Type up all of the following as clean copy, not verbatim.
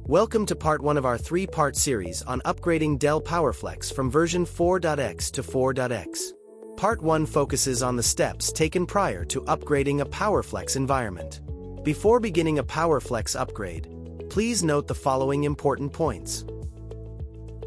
Welcome to part 1 of our 3-part series on upgrading Dell PowerFlex from version 4.x to 4.x. Part 1 focuses on the steps taken prior to upgrading a PowerFlex environment. Before beginning a PowerFlex upgrade, please note the following important points.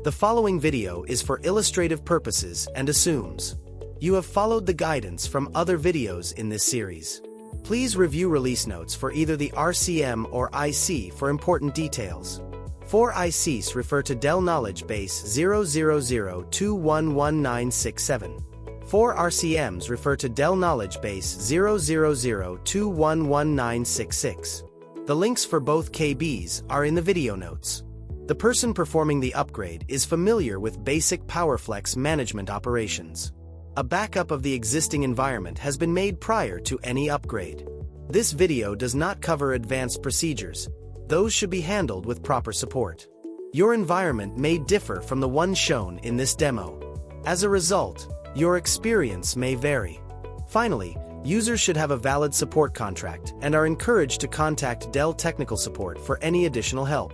The following video is for illustrative purposes and assumes you have followed the guidance from other videos in this series. Please review release notes for either the RCM or IC for important details. 4 ICs refer to Dell Knowledge Base 000211967. 4 RCMs refer to Dell Knowledge Base 000211966. The links for both KBs are in the video notes. The person performing the upgrade is familiar with basic PowerFlex management operations. A backup of the existing environment has been made prior to any upgrade. This video does not cover advanced procedures. Those should be handled with proper support. Your environment may differ from the one shown in this demo. As a result, your experience may vary. Finally, users should have a valid support contract and are encouraged to contact Dell technical support for any additional help.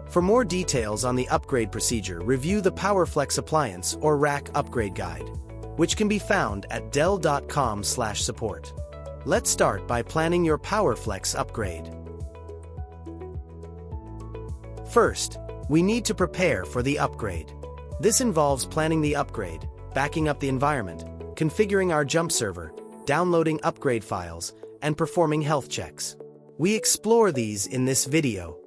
For more details on the upgrade procedure, review the PowerFlex Appliance or Rack Upgrade Guide, which can be found at dell.com/support. Let's start by planning your PowerFlex upgrade. First, we need to prepare for the upgrade. This involves planning the upgrade, backing up the environment, configuring our jump server, downloading upgrade files, and performing health checks. We explore these in this video.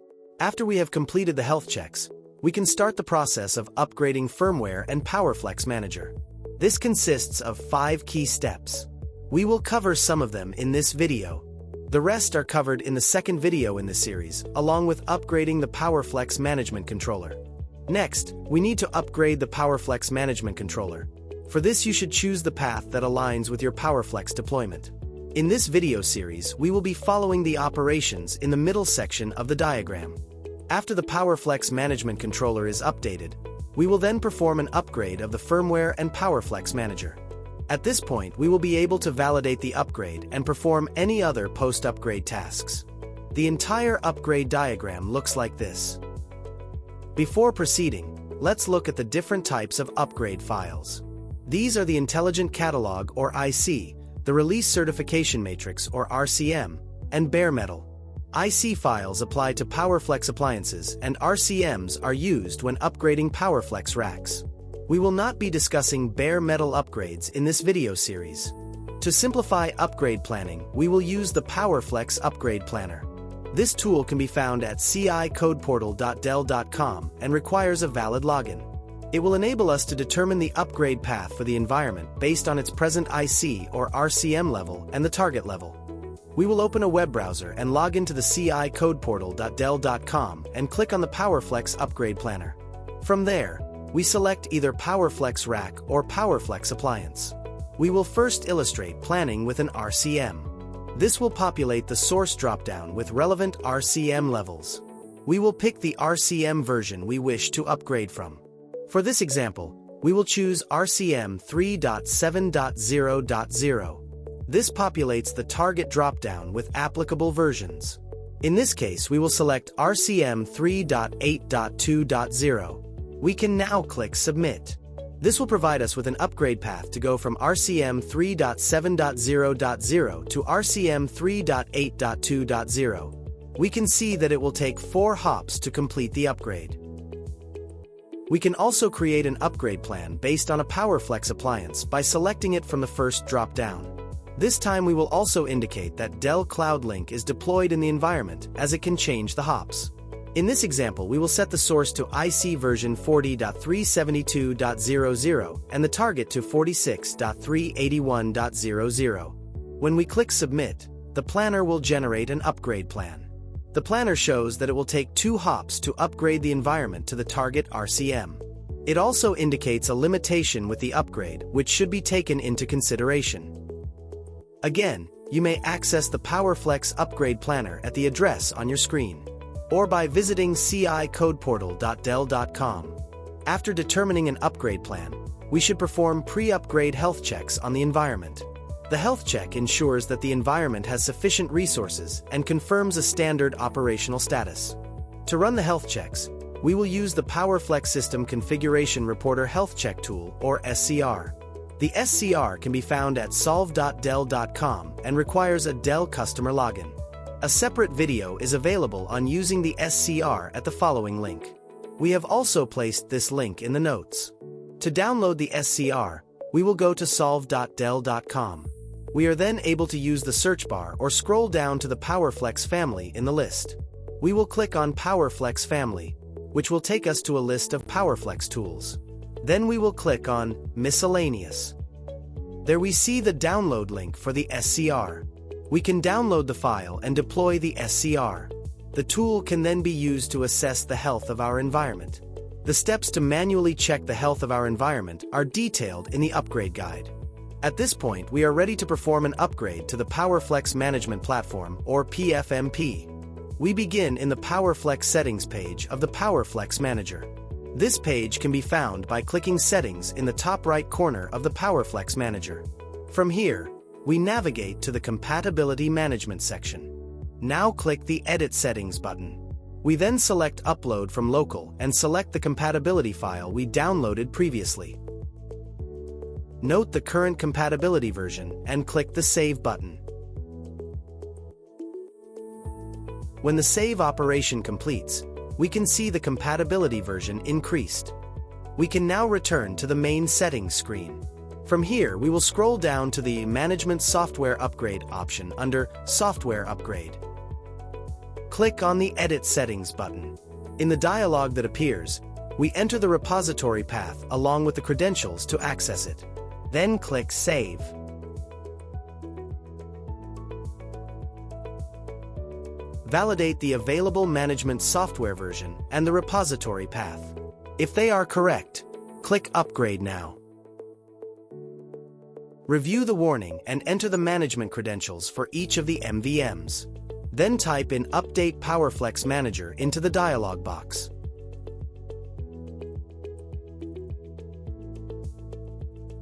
After we have completed the health checks, we can start the process of upgrading firmware and PowerFlex Manager. This consists of 5 key steps. We will cover some of them in this video. The rest are covered in the second video in this series, along with upgrading the PowerFlex Management Controller. Next, we need to upgrade the PowerFlex Management Controller. For this, you should choose the path that aligns with your PowerFlex deployment. In this video series, we will be following the operations in the middle section of the diagram. After the PowerFlex Management Controller is updated, we will then perform an upgrade of the firmware and PowerFlex Manager. At this point, we will be able to validate the upgrade and perform any other post-upgrade tasks. The entire upgrade diagram looks like this. Before proceeding, let's look at the different types of upgrade files. These are the Intelligent Catalog or IC, the Release Certification Matrix or RCM, and bare metal. IC files apply to PowerFlex appliances, and RCMs are used when upgrading PowerFlex racks. We will not be discussing bare metal upgrades in this video series. To simplify upgrade planning, we will use the PowerFlex Upgrade Planner. This tool can be found at cicodeportal.dell.com and requires a valid login. It will enable us to determine the upgrade path for the environment based on its present IC or RCM level and the target level. We will open a web browser and log into the cicodeportal.dell.com and click on the PowerFlex Upgrade Planner. From there, we select either PowerFlex Rack or PowerFlex Appliance. We will first illustrate planning with an RCM. This will populate the source dropdown with relevant RCM levels. We will pick the RCM version we wish to upgrade from. For this example, we will choose RCM 3.7.0.0. This populates the target dropdown with applicable versions. In this case, we will select RCM 3.8.2.0. We can now click Submit. This will provide us with an upgrade path to go from RCM 3.7.0.0 to RCM 3.8.2.0. We can see that it will take 4 hops to complete the upgrade. We can also create an upgrade plan based on a PowerFlex appliance by selecting it from the first drop-down. This time we will also indicate that Dell Cloud Link is deployed in the environment, as it can change the hops. In this example, we will set the source to IC version 40.372.00 and the target to 46.381.00. When we click Submit, the planner will generate an upgrade plan. The planner shows that it will take 2 hops to upgrade the environment to the target RCM. It also indicates a limitation with the upgrade, which should be taken into consideration. Again, you may access the PowerFlex Upgrade Planner at the address on your screen, or by visiting cicodeportal.dell.com. After determining an upgrade plan, we should perform pre-upgrade health checks on the environment. The health check ensures that the environment has sufficient resources and confirms a standard operational status. To run the health checks, we will use the PowerFlex System Configuration Reporter Health Check Tool, or SCR. The SCR can be found at solve.dell.com and requires a Dell customer login. A separate video is available on using the SCR at the following link. We have also placed this link in the notes. To download the SCR, we will go to solve.dell.com. We are then able to use the search bar or scroll down to the PowerFlex family in the list. We will click on PowerFlex family, which will take us to a list of PowerFlex tools. Then we will click on Miscellaneous. There we see the download link for the SCR. We can download the file and deploy the SCR. The tool can then be used to assess the health of our environment. The steps to manually check the health of our environment are detailed in the upgrade guide. At this point, we are ready to perform an upgrade to the PowerFlex Management Platform, or PFMP. We begin in the PowerFlex Settings page of the PowerFlex Manager. This page can be found by clicking Settings in the top right corner of the PowerFlex Manager. From here, we navigate to the Compatibility Management section. Now click the Edit Settings button. We then select Upload from Local and select the compatibility file we downloaded previously. Note the current compatibility version and click the Save button. When the save operation completes, we can see the compatibility version increased. We can now return to the main settings screen. From here, we will scroll down to the Management Software Upgrade option under Software Upgrade. Click on the Edit Settings button. In the dialog that appears, we enter the repository path along with the credentials to access it. Then click Save. Validate the available management software version and the repository path. If they are correct, click Upgrade Now. Review the warning and enter the management credentials for each of the MVMs. Then type in Update PowerFlex Manager into the dialog box.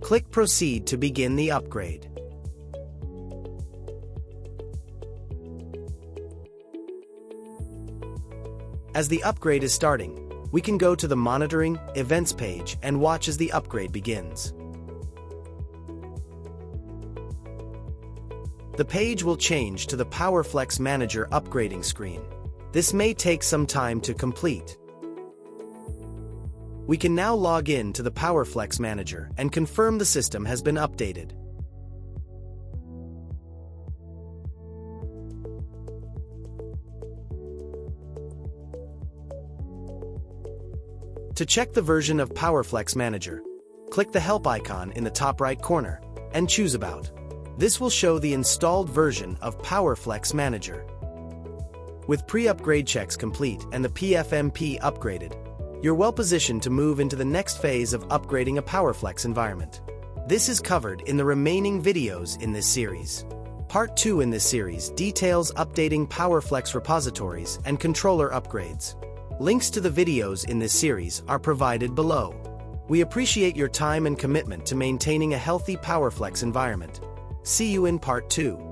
Click Proceed to begin the upgrade. As the upgrade is starting, we can go to the Monitoring Events page and watch as the upgrade begins. The page will change to the PowerFlex Manager upgrading screen. This may take some time to complete. We can now log in to the PowerFlex Manager and confirm the system has been updated. To check the version of PowerFlex Manager, click the Help icon in the top right corner and choose About. This will show the installed version of PowerFlex Manager. With pre-upgrade checks complete and the PFMP upgraded, you're well positioned to move into the next phase of upgrading a PowerFlex environment. This is covered in the remaining videos in this series. Part 2 in this series details updating PowerFlex repositories and controller upgrades. Links to the videos in this series are provided below. We appreciate your time and commitment to maintaining a healthy PowerFlex environment. See you in Part 2.